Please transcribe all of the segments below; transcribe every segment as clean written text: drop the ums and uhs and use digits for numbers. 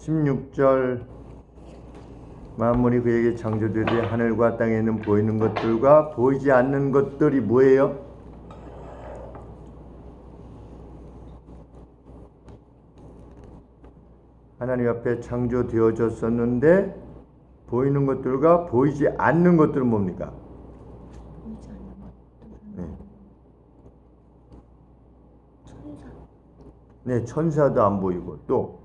16절 만물이 그에게 창조되되 하늘과 땅에 있는 보이는 것들과 보이지 않는 것들이 뭐예요? 하나님 앞에 창조되어졌었는데 보이는 것들과 보이지 않는 것들은 뭡니까? 보이지 않는 것들은 네. 천사. 네, 천사도 안 보이고 또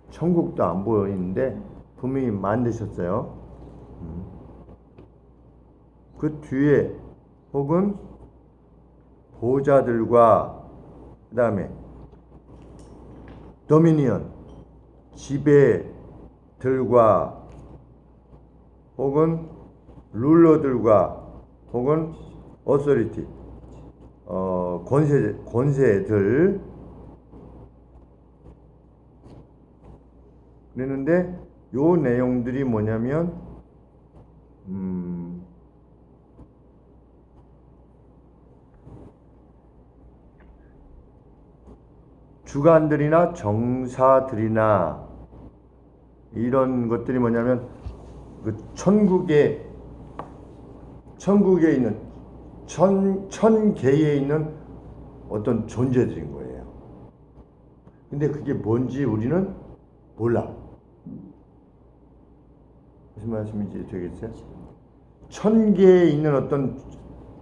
천국도 안 보이는데 분명히 만드셨어요. 그 뒤에 혹은 보좌들과 그 다음에 도미니언 지배들과 혹은 룰러들과 혹은 어소리티 권세들 그랬는데 요 내용들이 뭐냐면 주관들이나 정사들이나 이런 것들이 뭐냐면 그 천국에 있는 천계에 있는 어떤 존재들인 거예요. 근데 그게 뭔지 우리는 몰라. 무슨 말씀인지 되겠어요? 천계에 있는 어떤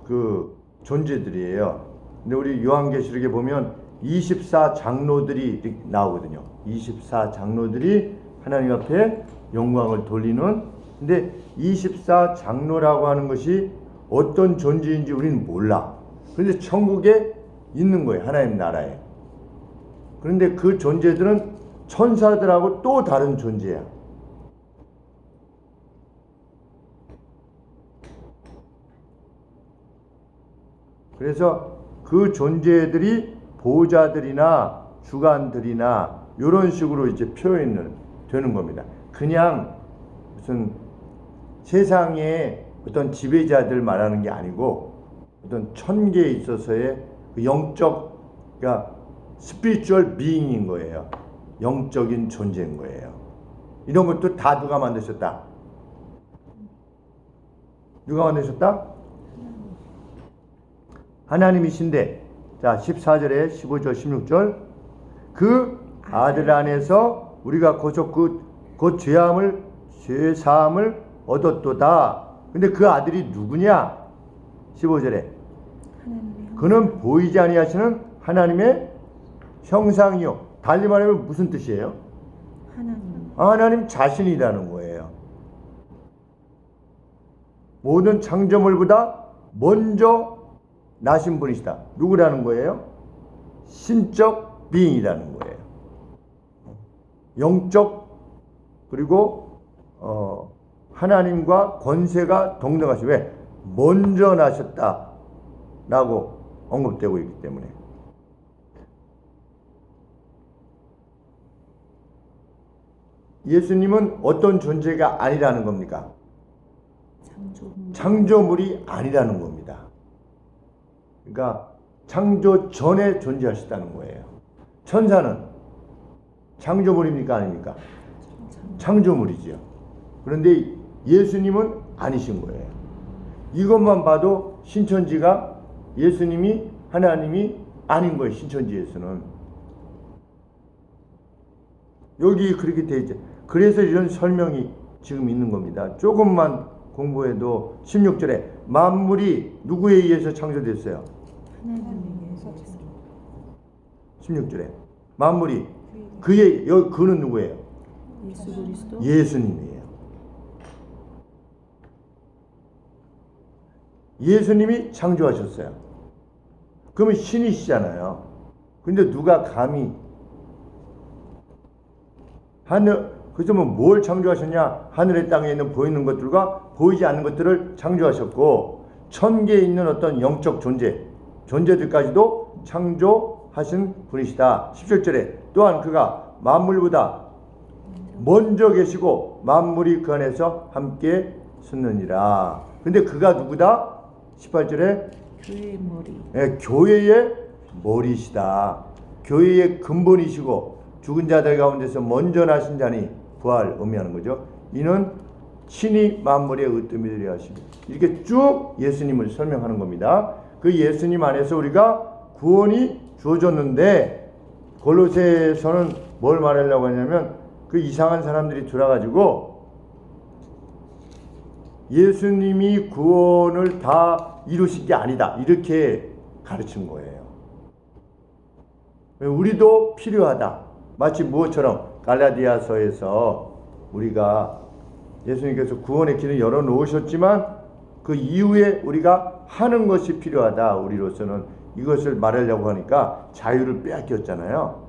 그 존재들이에요. 근데 우리 요한계시록에 보면 24장로들이 나오거든요. 24장로들이 하나님 앞에 영광을 돌리는. 근데 24장로라고 하는 것이 어떤 존재인지 우리는 몰라. 그런데 천국에 있는 거예요. 하나님 나라에. 그런데 그 존재들은 천사들하고 또 다른 존재야. 그래서 그 존재들이 보호자들이나 주관들이나 이런 식으로 이제 표현을 되는 겁니다. 그냥 무슨 세상의 어떤 지배자들 말하는 게 아니고 어떤 천계에 있어서의 그 영적, 그러니까 스피리추얼 비잉인 거예요. 영적인 존재인 거예요. 이런 것도 다 누가 만드셨다? 누가 만드셨다? 하나님이신데, 자 14절에 15절 16절 그 아들 안에서 우리가 곧 죄사함을 얻었도다. 근데 그 아들이 누구냐? 15절에 그는 보이지 아니하시는 하나님의 형상이요. 달리 말하면 무슨 뜻이에요? 하나님 자신이라는 거예요. 모든 창조물보다 먼저 나신 분이시다. 누구라는 거예요? 신적 비잉이라는 거예요. 영적 그리고 하나님과 권세가 동등하시. 왜? 먼저 나셨다라고 언급되고 있기 때문에. 예수님은 어떤 존재가 아니라는 겁니까? 창조물이 아니라는 겁니다. 그러니까 창조 전에 존재하셨다는 거예요. 천사는 창조물입니까? 아닙니까? 창조물이죠. 그런데 예수님은 아니신 거예요. 이것만 봐도 신천지가 예수님이 하나님이 아닌 거예요. 신천지에서는. 여기 그렇게 돼 있죠. 그래서 이런 설명이 지금 있는 겁니다. 조금만 공부해도 16절에 만물이 누구에 의해서 창조됐어요? 하나님에 의해서. 16절에 만물이 그는 누구예요? 예수 그리스도. 예수님이에요. 예수님이 창조하셨어요. 그러면 신이시잖아요. 근데 누가 감히 그래서 뭘 창조하셨냐? 하늘의 땅에 있는 보이는 것들과 보이지 않는 것들을 창조하셨고 천계에 있는 어떤 영적 존재들까지도 창조하신 분이시다. 17절에 또한 그가 만물보다 먼저 계시고 만물이 그 안에서 함께 섰느니라. 근데 그가 누구다? 18절에 교회의 머리. 교회의 머리시다. 교회의 근본이시고 죽은 자들 가운데서 먼저 나신 자니 부활 의미하는 거죠. 이는 친히 만물의 으뜸이 되려 하시고 이렇게 쭉 예수님을 설명하는 겁니다. 그 예수님 안에서 우리가 구원이 주어졌는데 골로새에서는 뭘 말하려고 하냐면 그 이상한 사람들이 들어가지고 예수님이 구원을 다 이루신 게 아니다 이렇게 가르친 거예요. 우리도 필요하다. 마치 무엇처럼 갈라디아서에서 우리가 예수님께서 구원의 길을 열어놓으셨지만 그 이후에 우리가 하는 것이 필요하다. 우리로서는 이것을 말하려고 하니까 자유를 빼앗겼잖아요.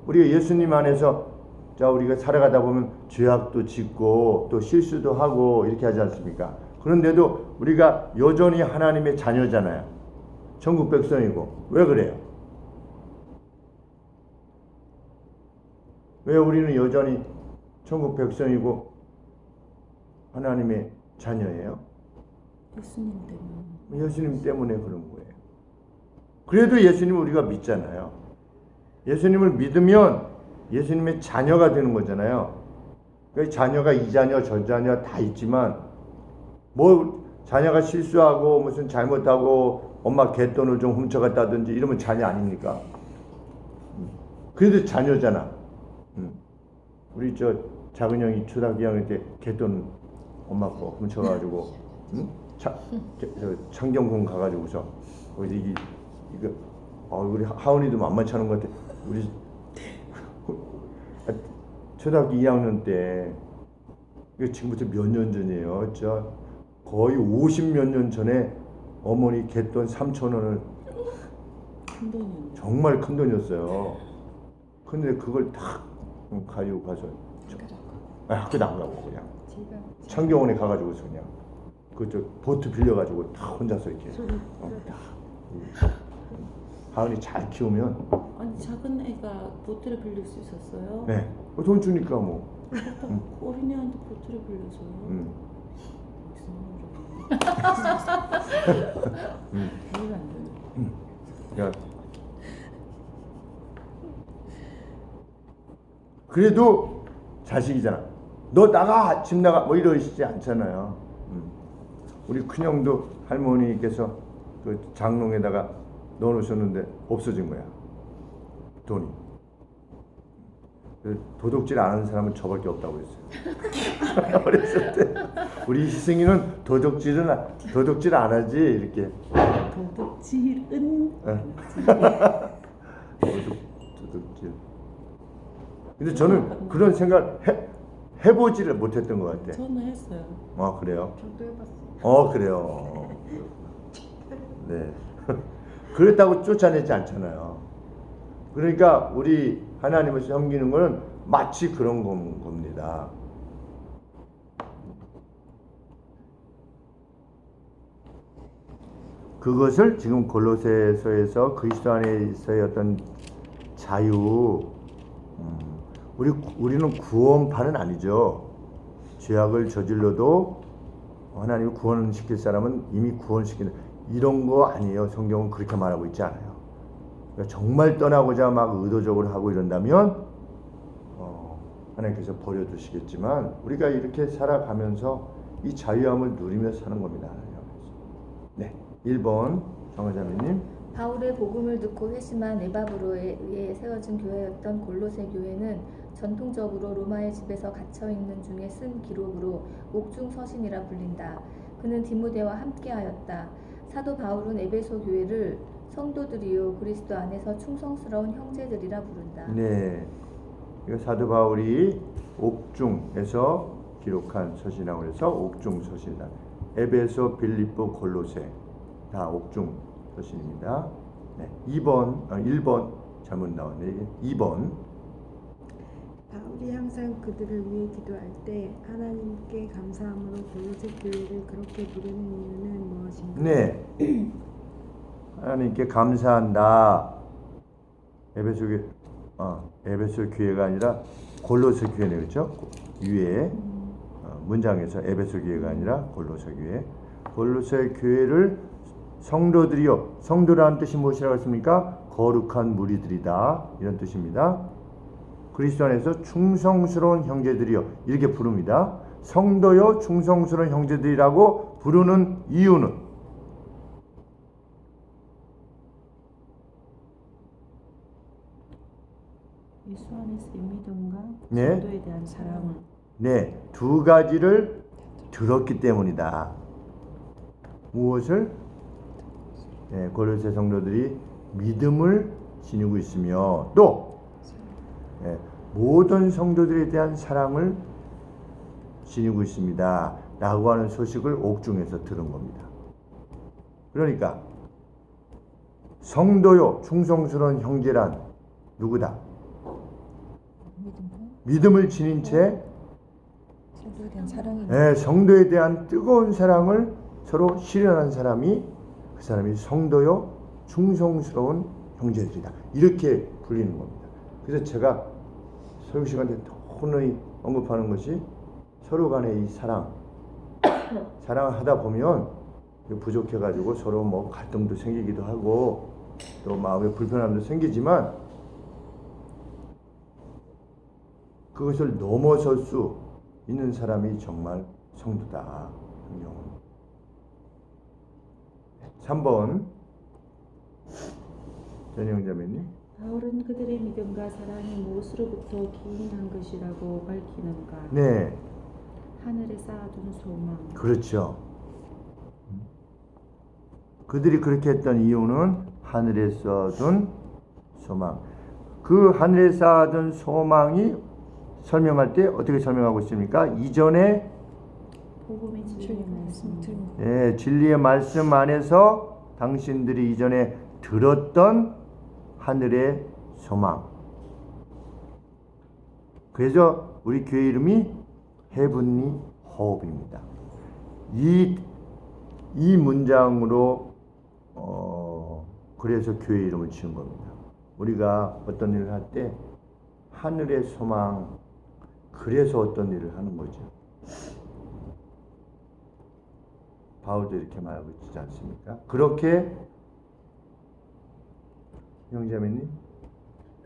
우리가 예수님 안에서 자 우리가 살아가다 보면 죄악도 짓고 또 실수도 하고 이렇게 하지 않습니까? 그런데도 우리가 여전히 하나님의 자녀잖아요. 천국 백성이고. 왜 그래요? 왜 우리는 여전히 천국 백성이고 하나님의 자녀예요? 예수님 때문에. 예수님 때문에 그런 거예요. 그래도 예수님을 우리가 믿잖아요. 예수님을 믿으면 예수님의 자녀가 되는 거잖아요. 그 자녀가 이 자녀 저 자녀 다 있지만 뭐 자녀가 실수하고 무슨 잘못하고 엄마 갯돈을 좀 훔쳐갔다든지 이러면 자녀 아닙니까? 그래도 자녀잖아. 우리 저 작은 형이 초등학교 2학년 때 갯돈 엄마 거 훔쳐가지고 창경궁 가가지고서 이거 우리 하은이도 만만치 않은 것 같아. 우리 초등학교 2학년 때 이거 지금부터 몇 년 전이에요. 저 거의 50몇 년 전에 어머니 갯돈 3,000원을 큰 돈이요. 정말 큰 돈이었어요. 근데 그걸 다 가지고 가서 학교도 안 가고 그냥 창경원에 가가지고서 그냥 그저 보트 빌려가지고 다 혼자서 이렇게 하은이 잘 키우면 아니 작은 애가 보트를 빌릴 수 있었어요? 네. 돈 주니까 뭐. 어린애한테 보트를 빌려서요? 이해가 안 돼요. 그러니까 그래도 자식이잖아. 너 나가, 집 나가, 뭐 이러시지 않잖아요. 우리 큰형도 할머니께서 그 장롱에다가 넣어놓으셨는데 없어진 거야. 돈이. 도둑질 안 하는 사람은 저밖에 없다고 했어요. 어렸을 때 우리 희승이는 도둑질 안 하지 이렇게. 도둑질은 도둑질. 근데 저는 그런 생각 해보지를 못했던 것 같아. 저는 했어요. 아 그래요? 저도 해봤어요. 그래요. 네. 그랬다고 쫓아내지 않잖아요. 그러니까 우리 하나님을 섬기는 것은 마치 그런 겁니다. 그것을 지금 골로새서에서 그리스도 안에서의 어떤 자유, 우리는 구원파는 아니죠. 죄악을 저질러도 하나님이 구원시킬 사람은 이미 구원시키는 이런 거 아니에요. 성경은 그렇게 말하고 있지 않아요. 그러니까 정말 떠나고자 막 의도적으로 하고 이런다면 하나님께서 버려두시겠지만 우리가 이렇게 살아가면서 이 자유함을 누리며 사는 겁니다. 네, 1번 정화자매님. 바울의 복음을 듣고 회심한 에바브로에 의해 세워진 교회였던 골로새 교회는 전통적으로 로마의 집에서 갇혀있는 중에 쓴 기록으로 옥중 서신이라 불린다. 그는 디모데와 함께하였다. 사도 바울은 에베소 교회를 성도들이요 그리스도 안에서 충성스러운 형제들이라 부른다. 네, 이거 사도 바울이 옥중에서 기록한 서신이라고 해서 옥중 서신이다. 에베소, 빌립보, 골로새 다 옥중 서신입니다. 네, 1번 잘못 나왔네. 2번. 바울이 항상 그들을 위해 기도할 때 하나님께 감사함으로 골로새 교회를 그렇게 부르는 이유는 무엇인가요? 네, 하나님께 감사한다. 에베소 교회가 아니라 골로새 교회네, 그렇죠? 위에 문장에서 에베소 교회가 아니라 골로새 교회. 골로새 교회를 성도들이요. 성도라는 뜻이 무엇이라고 했습니까? 거룩한 무리들이다. 이런 뜻입니다. 그리스도 안에서 충성스러운 형제들이요 이렇게 부릅니다. 성도요 충성스러운 형제들이라고 부르는 이유는 예수 안에서의 믿음과 네. 성도에 대한 사랑을 네, 두 가지를 들었기 때문이다. 무엇을? 네, 고린도 성도들이 믿음을 지니고 있으며 또 네, 모든 성도들에 대한 사랑을 지니고 있습니다. 라고 하는 소식을 옥중에서 들은 겁니다. 그러니까 성도요 충성스러운 형제란 누구다? 믿음을 지닌 채 성도에 대한 사랑이 네, 성도에 대한 뜨거운 사랑을 서로 실현한 사람이 그 사람이 성도요 충성스러운 형제들이다. 이렇게 불리는 겁니다. 그래서 제가 설교 시간 때 혼원히 언급하는 것이 서로 간의 이 사랑을 하다 보면 부족해가지고 서로 뭐 갈등도 생기기도 하고 또 마음에 불편함도 생기지만 그것을 넘어설 수 있는 사람이 정말 성도다. 3번 전영자매님. 바울은 그들의 믿음과 사랑이 무엇으로부터 기인한 것이라고 밝히는가? 네, 하늘에 쌓아둔 소망. 그렇죠. 그들이 그렇게 했던 이유는 하늘에 쌓아둔 소망. 그 하늘에 쌓아둔 소망이 설명할 때 어떻게 설명하고 있습니까? 이전에 복음의 진리의 말씀. 예, 진리의 말씀 안에서 당신들이 이전에 들었던 하늘의 소망. 그래서 우리 교회 이름이 헤븐리 호흡입니다. 이 문장으로 그래서 교회 이름을 지은 겁니다. 우리가 어떤 일을 할 때 하늘의 소망, 그래서 어떤 일을 하는 거죠. 바울도 이렇게 말하고 있지 않습니까? 그렇게 형제자매님,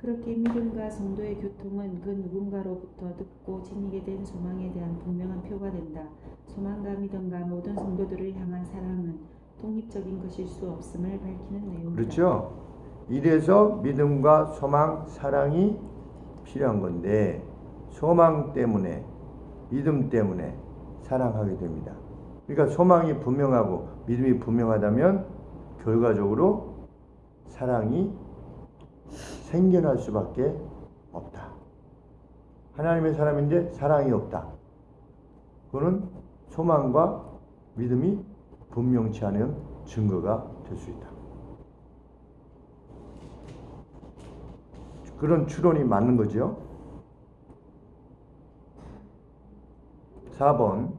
그렇게 믿음과 성도의 교통은 그 누군가로부터 듣고 지니게 된 소망에 대한 분명한 표가 된다. 소망과 믿음과 모든 성도들을 향한 사랑은 독립적인 것일 수 없음을 밝히는 내용이다. 그렇죠. 이래서 믿음과 소망, 사랑이 필요한 건데 소망 때문에, 믿음 때문에 사랑하게 됩니다. 그러니까 소망이 분명하고 믿음이 분명하다면 결과적으로 사랑이 생겨날 수밖에 없다. 하나님의 사람인데 사랑이 없다. 그거는 소망과 믿음이 분명치 않은 증거가 될 수 있다. 그런 추론이 맞는 거죠. 4번.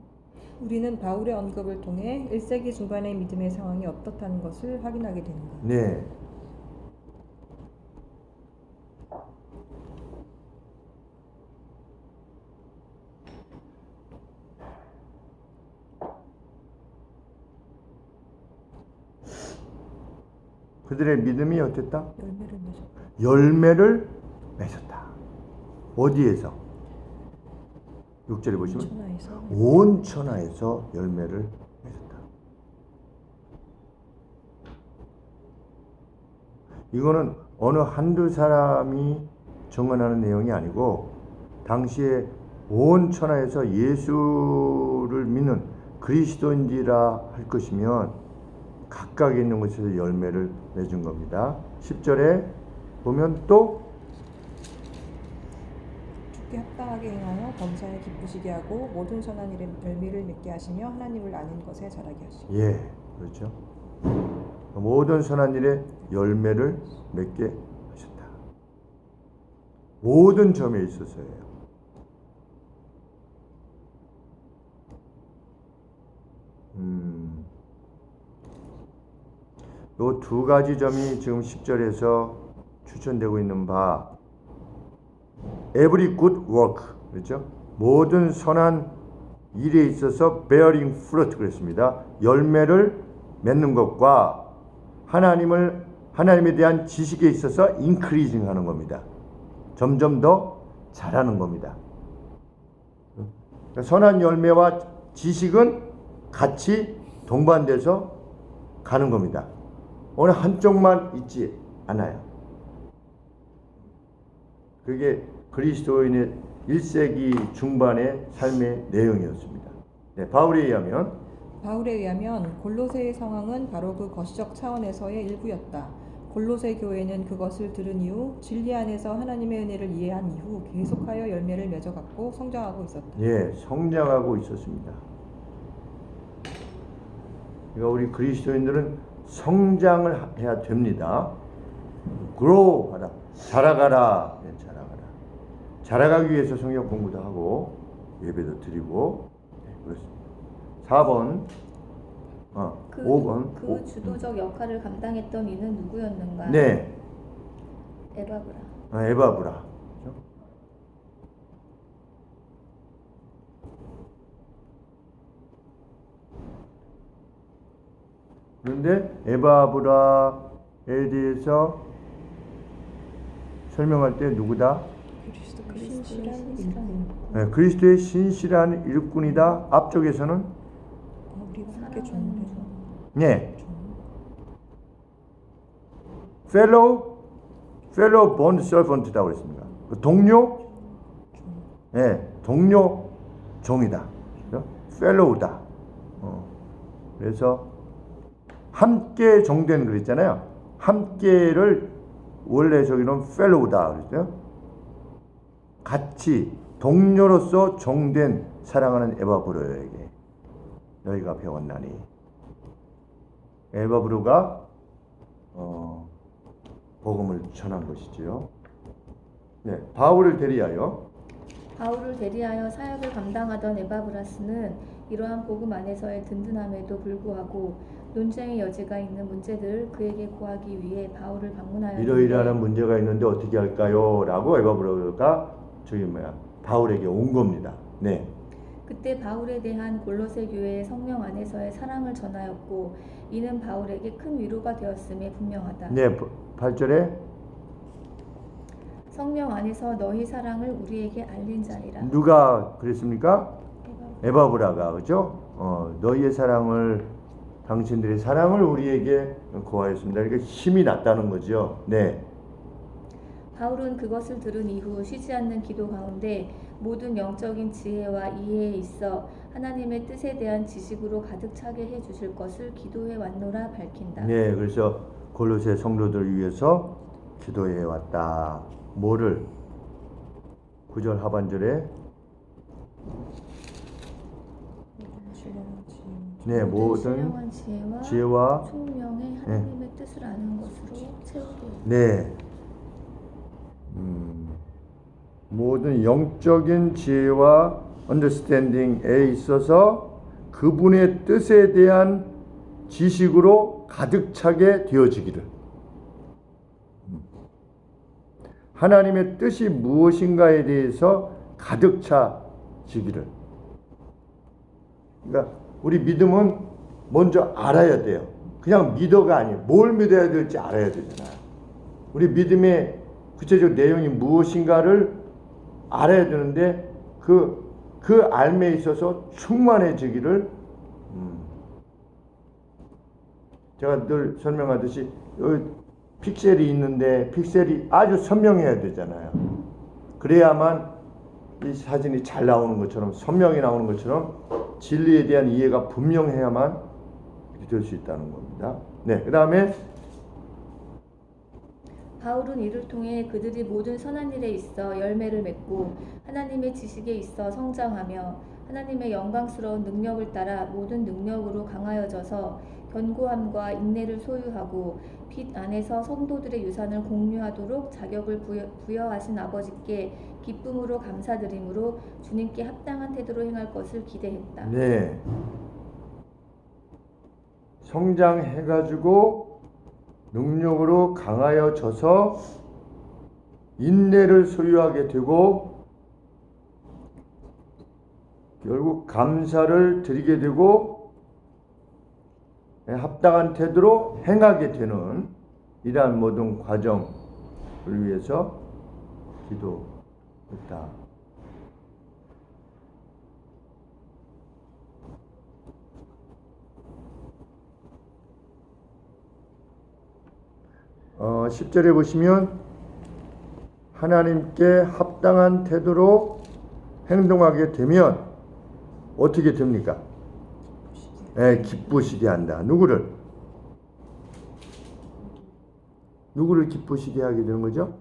우리는 바울의 언급을 통해 1세기 중반의 믿음의 상황이 어떻다는 것을 확인하게 되는가. 네. 그들의 믿음이 어땠다? 열매를 맺었다. 열매를 맺었다. 어디에서? 6절에 보시면 천하에서 온 천하에서 열매를 맺었다. 이거는 어느 한두 사람이 증언하는 내용이 아니고 당시에 온 천하에서 예수를 믿는 그리스도인지라 할 것이면 각각 있는 곳에서 열매를 맺은 겁니다. 10절에 보면 또 주께 합당하게 행하여 범사에 기쁘시게 하고 모든 선한 일에 열매를 맺게 하시며 하나님을 아는 것에 자라게 하시고. 예, 그렇죠. 모든 선한 일에 열매를 맺게 하셨다. 모든 점에 있어서예요. 요 두 가지 점이 지금 10절에서 추천되고 있는 바 every good work, 그렇죠? 모든 선한 일에 있어서 bearing fruit 그랬습니다. 열매를 맺는 것과 하나님에 대한 지식에 있어서 increasing 하는 겁니다. 점점 더 자라는 겁니다. 그러니까 선한 열매와 지식은 같이 동반돼서 가는 겁니다. 어느 한쪽만 있지 않아요. 그게 그리스도인의 1세기 중반의 삶의 내용이었습니다. 네, 바울에 의하면 골로새의 상황은 바로 그 거시적 차원에서의 일부였다. 골로새 교회는 그것을 들은 이후 진리 안에서 하나님의 은혜를 이해한 이후 계속하여 열매를 맺어갔고 성장하고 있었다. 예, 성장하고 있었습니다. 그러니까 우리 그리스도인들은 성장을 해야 됩니다. grow 하라, 자라가라, 네, 자라가라. 자라가기 위해서 성경 공부도 하고 예배도 드리고, 네, 그렇습니다. 4번, 5번. 그 주도적 역할을 감당했던 이는 누구였는가? 네, 에바브라. 에바브라. 그렇죠? 그런데 에바브라에 대해서 설명할 때 누구다? 그리스도의 신실한 일꾼. 네, 그리스도의 신실한 일꾼이다. 앞쪽에서는 우리가 함께 존대서 네, fellow bond servant라고 했습니다. 그 동료, 네, 동료 종이다. fellow다. 그래서 함께 종된 그랬잖아요. 함께를 원래 저기는 fellow다 그랬죠. 같이 동료로서 종된 사랑하는 에바브로에게 너희가 배웠나니. 에바브로가 복음을 전한 것이지요. 네, 바울을 대리하여 사역을 감당하던 에바브라스는 이러한 복음 안에서의 든든함에도 불구하고 논쟁의 여지가 있는 문제들을 그에게 고하기 위해 바울을 방문하였는데 이러이러한 문제가 있는데 어떻게 할까요? 라고 에바브로가 바울에게 온 겁니다. 네. 그때 바울에 대한 골로새 교회의 성령 안에서의 사랑을 전하였고 이는 바울에게 큰 위로가 되었음에 분명하다. 네, 8절에 성령 안에서 너희 사랑을 우리에게 알린 자니라. 누가 그랬습니까? 에바브라가, 그죠? 너희의 사랑을, 당신들의 사랑을 우리에게 고하였습니다. 그러니까 힘이 났다는 거죠. 네. 바울은 그것을 들은 이후 쉬지 않는 기도 가운데 모든 영적인 지혜와 이해에 있어 하나님의 뜻에 대한 지식으로 가득 차게 해 주실 것을 기도해 왔노라 밝힌다. 네, 그래서 골로새 성도들을 위해서 기도해 왔다. 뭐를? 9절 하반절에 네, 모든 신령한 지혜와 총명의 하나님의 뜻을 아는 것으로 채우게. 네. 모든 영적인 지혜와 understanding에 있어서 그분의 뜻에 대한 지식으로 가득 차게 되어지기를. 하나님의 뜻이 무엇인가에 대해서 가득 차지기를. 그러니까 우리 믿음은 먼저 알아야 돼요. 그냥 믿어가 아니에요. 뭘 믿어야 될지 알아야 되잖아요. 우리 믿음의 구체적 내용이 무엇인가를 알아야 되는데 그 알매에 있어서 충만해지기를. 제가 늘 설명하듯이 여기 픽셀이 있는데 픽셀이 아주 선명해야 되잖아요. 그래야만 이 사진이 잘 나오는 것처럼, 선명히 나오는 것처럼 진리에 대한 이해가 분명해야만 될 수 있다는 겁니다. 네, 그 다음에 바울은 이를 통해 그들이 모든 선한 일에 있어 열매를 맺고 하나님의 지식에 있어 성장하며 하나님의 영광스러운 능력을 따라 모든 능력으로 강하여져서 견고함과 인내를 소유하고 빛 안에서 성도들의 유산을 공유하도록 자격을 부여하신 아버지께 기쁨으로 감사드림으로 주님께 합당한 태도로 행할 것을 기대했다. 네, 성장해가지고 능력으로 강하여져서 인내를 소유하게 되고 결국 감사를 드리게 되고 합당한 태도로 행하게 되는 이러한 모든 과정을 위해서 있다. 10절에 보시면 하나님께 합당한 태도로 행동하게 되면 어떻게 됩니까? 기쁘시게 한다. 누구를 기쁘시게 하게 되는 거죠?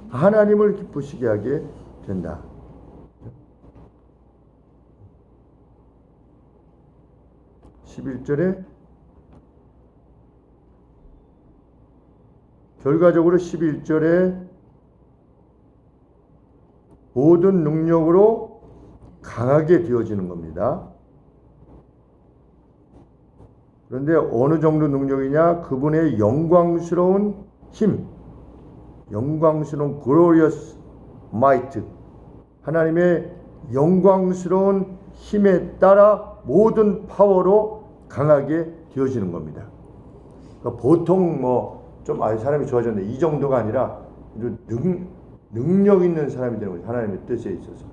하나님을 기쁘시게 하게 된다. 11절에 결과적으로 11절에 모든 능력으로 강하게 되어지는 겁니다. 그런데 어느 정도 능력이냐? 그분의 영광스러운 힘, 영광스러운 glorious might, 하나님의 영광스러운 힘에 따라 모든 파워로 강하게 되어지는 겁니다. 그러니까 보통 좀 사람이 좋아졌는데 이 정도가 아니라 능력 있는 사람이 되는 거죠. 하나님의 뜻에 있어서.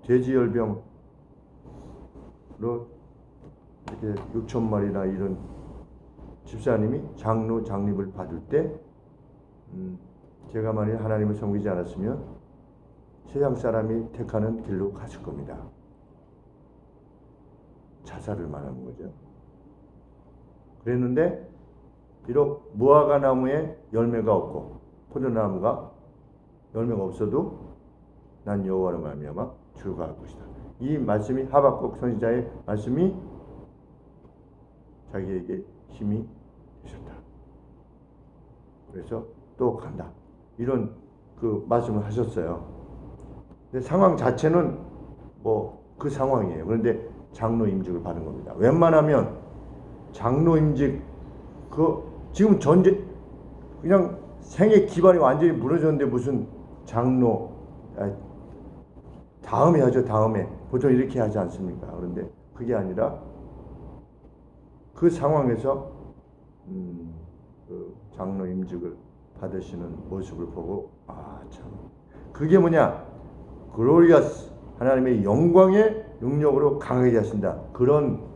돼지열병으로 이렇게 6,000마리나 이런 집사님이 장로 장립을 받을 때 제가 만일 하나님을 섬기지 않았으면 세상 사람이 택하는 길로 갔을 겁니다. 자살을 말하는 거죠. 그랬는데 비록 무화과 나무에 열매가 없고 포도나무가 열매가 없어도 난 여호와로 말미암아 즐거워할 것이다. 이 말씀이 하박국 선지자의 말씀이 자기에게 힘이 되셨다. 그래서 또 간다. 이런 그 말씀을 하셨어요. 근데 상황 자체는 그 상황이에요. 그런데 장로 임직을 받은 겁니다. 웬만하면 장로 임직 지금 그냥 생의 기반이 완전히 무너졌는데 무슨 장로 다음에 하죠. 다음에 보통 이렇게 하지 않습니까? 그런데 그게 아니라 그 상황에서 그 장로 임직을 받으시는 모습을 보고 참 그게 뭐냐? 글로리아스 하나님의 영광의 능력으로 강하게 하신다. 그러니까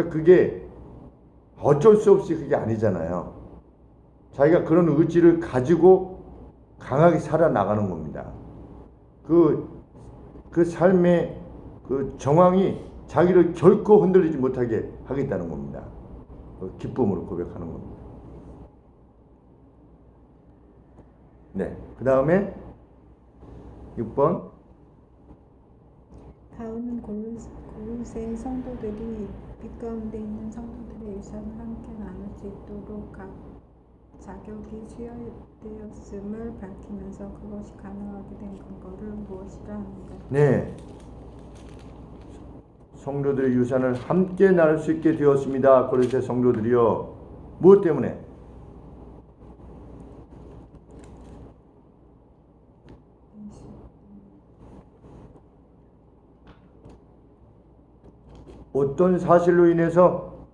그게 어쩔 수 없이 그게 아니잖아요. 자기가 그런 의지를 가지고 강하게 살아나가는 겁니다. 그 삶의 그 정황이 자기를 결코 흔들리지 못하게 하겠다는 겁니다. 그 기쁨으로 고백하는 겁니다. 네, 그 다음에 6번 다음은 골로새 성도들이 빛 가운데 있는 성도들의 유산을 함께 나눌 수 있도록 각 자격이 수여되었음을 밝히면서 그것이 가능하게 된 근거를 무엇이라 합니다. 네, 성도들의 유산을 함께 나눌 수 있게 되었습니다. 골로새 성도들이요. 무엇 때문에? 어떤 사실로 인해서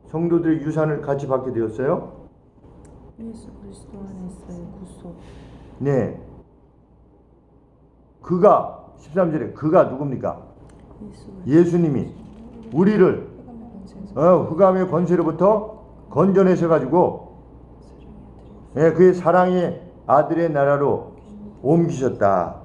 성도들의 유산을 같이 받게 되었어요? 예수 그리스도 안에서의 구속. 네. 그가 13절에 그가 누굽니까? 예수님이 우리를 흑암의 권세로부터 건져내셔 가지고 그의 사랑의 아들의 나라로 옮기셨다.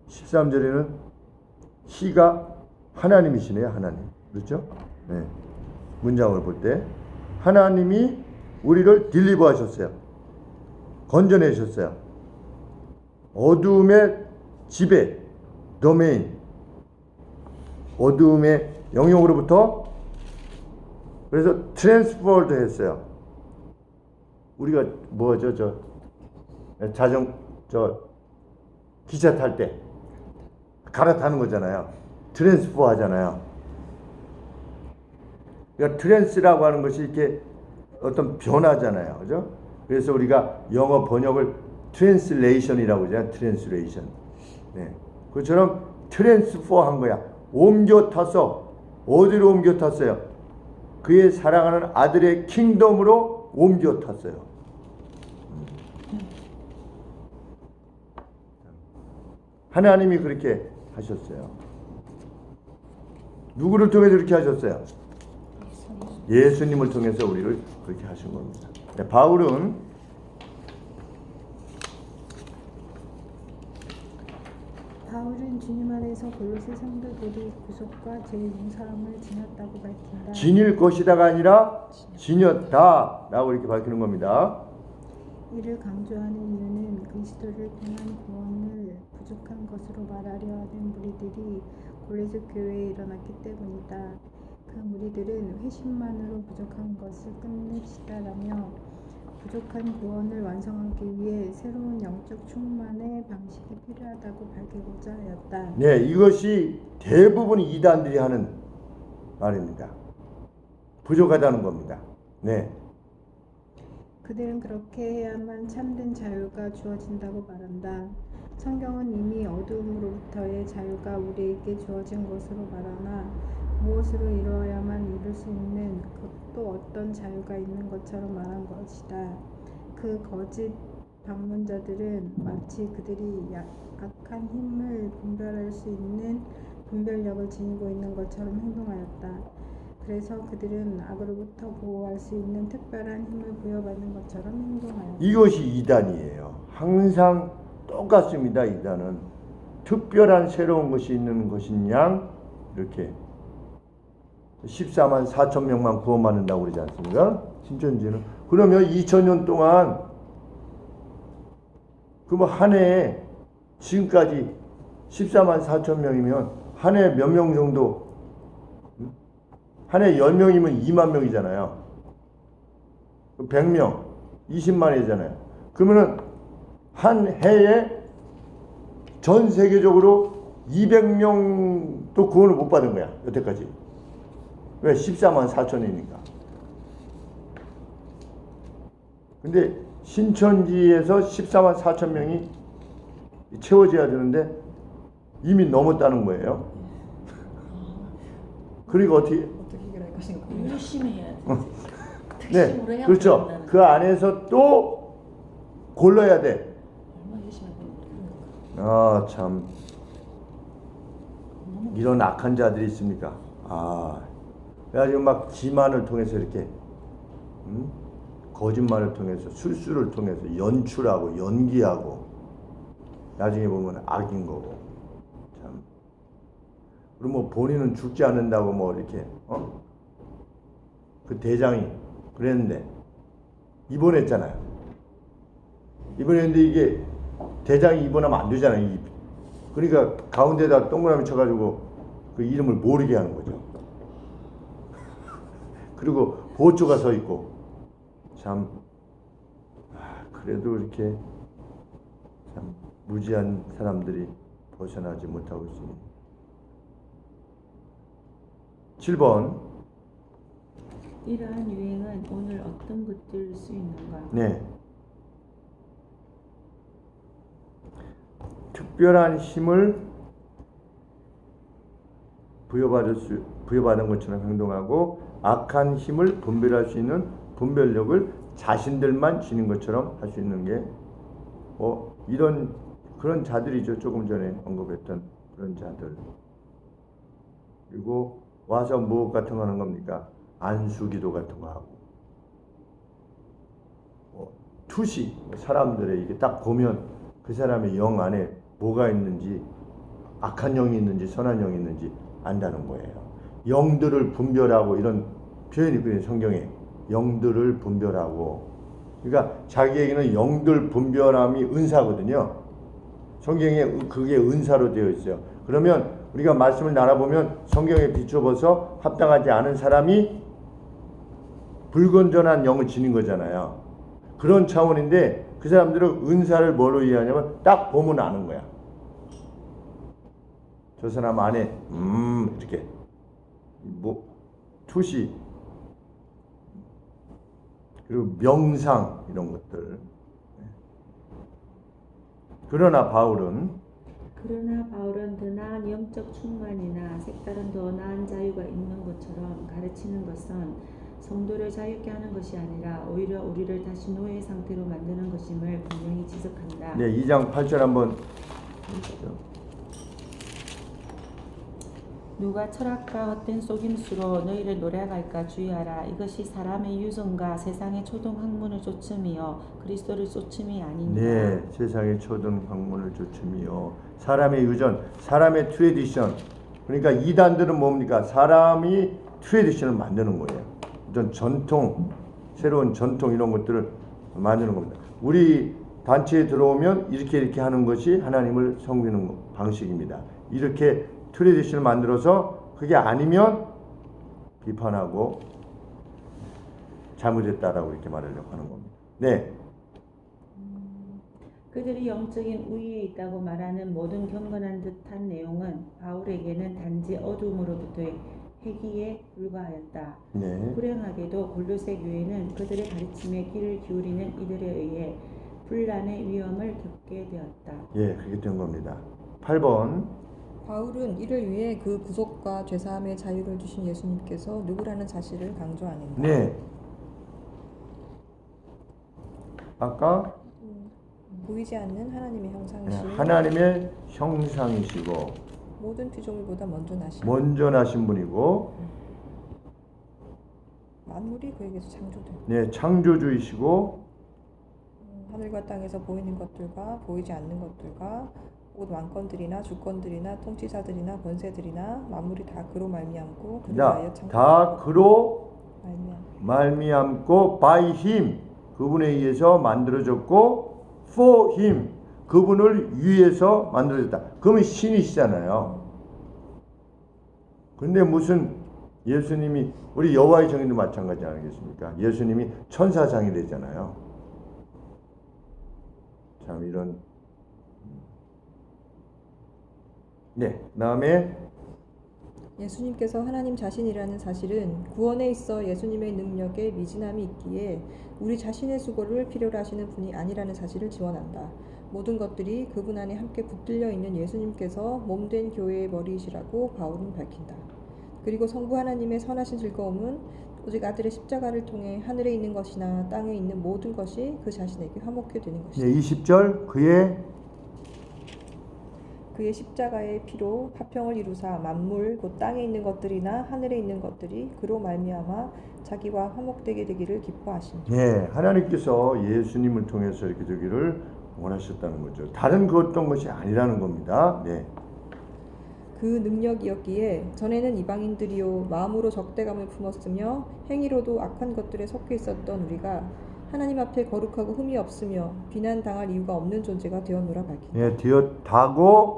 13절에는 He가 하나님이시네요. 하나님. 그렇죠? 네. 문장을 볼 때 하나님이 우리를 딜리버 하셨어요. 건져내셨어요. 어두움의 지배, 도메인, 어두움의 영역으로부터 그래서 트랜스포드 했어요. 우리가 뭐죠? 기차 탈 때 갈아타는 거잖아요. 트랜스포 하잖아요. 그러니까 트랜스라고 하는 것이 이렇게 어떤 변화잖아요. 그죠? 그래서 우리가 영어 번역을 트랜슬레이션이라고 하잖아요. 트랜슬레이션. 네. 그처럼 트랜스퍼한 거야. 옮겨 탔어. 어디로 옮겨 탔어요? 그의 사랑하는 아들의 킹덤으로 옮겨 탔어요. 하나님이 그렇게 하셨어요. 누구를 통해서 그렇게 하셨어요? 예수님을 통해서 우리를 그렇게 하신 겁니다. 네, 바울은 주님 안에서 골로새 성도들이 구속과 죄 용서함을 지녔다고 밝힌다. 지닐 것이다가 아니라 지녔다 라고 이렇게 밝히는 겁니다. 이를 강조하는 이유는 그리스도를 통한 구원을 부족한 것으로 말하려 하는 무리들이 골로새 교회에 일어났기 때문이다. 그 무리들은 회심만으로 부족한 것을 끝냅시다라며 부족한 구원을 완성하기 위해 새로운 영적 충만의 방식이 필요하다고 밝히고자 하였다. 네, 이것이 대부분 이단들이 하는 말입니다. 부족하다는 겁니다. 네. 그들은 그렇게 해야만 참된 자유가 주어진다고 말한다. 성경은 이미 어두움으로부터의 자유가 우리에게 주어진 것으로 말하나 무엇으로 이루어야만 이룰 수 있는 또 어떤 자유가 있는 것처럼 말한 것이다. 그 거짓 방문자들은 마치 그들이 악한 힘을 분별할 수 있는 분별력을 지니고 있는 것처럼 행동하였다. 그래서 그들은 악으로부터 보호할 수 있는 특별한 힘을 부여받는 것처럼 행동하였다. 이것이 이단이에요. 항상 똑같습니다. 이단은 특별한 새로운 것이 있는 것인 양 이렇게 14만 4천 명만 구원받는다고 그러지 않습니까? 신천지는. 그러면 2000년 동안 그러면 한 해에 지금까지 14만 4천 명이면 한 해에 몇 명 정도? 한 해에 10명이면 2만 명이잖아요. 100명 20만이잖아요. 그러면은 한 해에 전 세계적으로 200명도 구원을 못 받은 거야. 여태까지. 왜? 14만 4천이니까. 근데 신천지에서 14만 4천 명이 채워져야 되는데 이미 넘었다는 거예요. 그리고 어떻게 해결할 것인가 고민을. 열심히 해야 돼. 네, 그렇죠. 그 안에서 또 골라야 돼. 얼마나 열심히 하고 아, 참. 이런 악한 자들이 있습니까? 아, 그래가지고 막 기만을 통해서 이렇게, 거짓말을 통해서, 술수를 통해서 연출하고, 연기하고, 나중에 보면 악인 거고, 참. 그리고 뭐 본인은 죽지 않는다고 뭐 이렇게, 그 대장이 그랬는데, 입원했잖아요. 입원했는데 이게 대장이 입원하면 안 되잖아요. 그러니까 가운데다 동그라미 쳐가지고 그 이름을 모르게 하는 거죠. 그리고 보초가 서 있고 참 그래도 이렇게 참 무지한 사람들이 벗어나지 못하고 있습니다. 7번. 이러한 유행은 오늘 어떤 것들을 수 있는가? 네. 특별한 힘을 부여받은 것처럼 행동하고 악한 힘을 분별할 수 있는 분별력을 자신들만 지닌 것처럼 할 수 있는 게 이런 그런 자들이죠. 조금 전에 언급했던 그런 자들. 그리고 와서 무엇 같은 거 하는 겁니까? 안수기도 같은 거 하고 투시 사람들의 이게 딱 보면 그 사람의 영 안에 뭐가 있는지 악한 영이 있는지 선한 영이 있는지 안다는 거예요. 영들을 분별하고 이런 표현이 있거든요. 성경에 영들을 분별하고 그러니까 자기에게는 영들 분별함이 은사거든요. 성경에 그게 은사로 되어 있어요. 그러면 우리가 말씀을 나눠보면 성경에 비춰봐서 합당하지 않은 사람이 불건전한 영을 지닌 거잖아요. 그런 차원인데 그 사람들은 은사를 뭘로 이해하냐면 딱 보면 아는 거야. 저 사람 안에 이렇게 투시 그리고 명상 이런 것들. 그러나 바울은 그러나 바울은 더 나은 영적 충만이나 색다른 더 나은 자유가 있는 것처럼 가르치는 것은 성도를 자유케 하는 것이 아니라 오히려 우리를 다시 노예 상태로 만드는 것임을 분명히 지적한다. 네, 2장 8절 한번 읽어주세요. 누가 철학과 헛된 속임수로 너희를 노래할까 주의하라. 이것이 사람의 유전과 세상의 초등 학문을 쫓음이요 그리스도를 쫓음이 아니니라. 네, 세상의 초등 학문을 쫓음이요 사람의 유전, 사람의 트레디션. 그러니까 이단들은 뭡니까? 사람이 트레디션을 만드는 거예요. 어떤 전통, 새로운 전통 이런 것들을 만드는 겁니다. 우리 단체에 들어오면 이렇게 하는 것이 하나님을 섬기는 방식입니다. 이렇게 트레디션을 만들어서 그게 아니면 비판하고 잘못했다라고 이렇게 말하려고 하는 겁니다. 네. 그들이 영적인 우위에 있다고 말하는 모든 경건한 듯한 내용은 바울에게는 단지 어둠으로부터의 회귀에 불과하였다. 네. 불행하게도 골로새 교회는 그들의 가르침에 귀를 기울이는 이들에 의해 분란의 위험을 겪게 되었다. 예, 그렇게 된 겁니다. 8번. 바울은 이를 위해 그 구속과 죄사함의 자유를 주신 예수님께서 누구라는 사실을 강조하는다. 네. 아까 보이지 않는 하나님의 형상이신 하나님의 형상이시고 모든 피조물보다 먼저 나신 분이고 만물이 그에게서 창조된 네, 창조주이시고 하늘과 땅에서 보이는 것들과 보이지 않는 것들과 곧 왕권들이나 주권들이나 통치자들이나 권세들이나 만물이 다 그로 말미암고 그를 위하여 다 그로 말미암고 말미암고 by him 그분에 의해서 만들어졌고 for him 그분을 위해서 만들어졌다. 그러면 신이시잖아요. 근데 무슨 예수님이 우리 여호와의 정의도 마찬가지 아니겠습니까? 예수님이 천사장이 되잖아요. 참 이런 네, 그다음에 예수님께서 하나님 자신이라는 사실은 구원에 있어 예수님의 능력에 미진함이 있기에 우리 자신의 수고를 필요로 하시는 분이 아니라는 사실을 지원한다. 모든 것들이 그분 안에 함께 붙들려 있는 예수님께서 몸된 교회의 머리이시라고 바울은 밝힌다. 그리고 성부 하나님의 선하신 즐거움은 오직 아들의 십자가를 통해 하늘에 있는 것이나 땅에 있는 모든 것이 그 자신에게 화목해 되는 것이다. 네, 20절 그의 십자가의 피로 화평을 이루사 만물 곧 땅에 있는 것들이나 하늘에 있는 것들이 그로 말미암아 자기와 화목되게 되기를 기뻐하신다. 네, 하나님께서 예수님을 통해서 이렇게 되기를 원하셨다는 거죠. 다른 그 어떤 것이 아니라는 겁니다. 네. 그 능력이었기에 전에는 이방인들이요 마음으로 적대감을 품었으며 행위로도 악한 것들에 섞여 있었던 우리가 하나님 앞에 거룩하고 흠이 없으며 비난당할 이유가 없는 존재가 되었노라 밝힌다. 네, 되었다고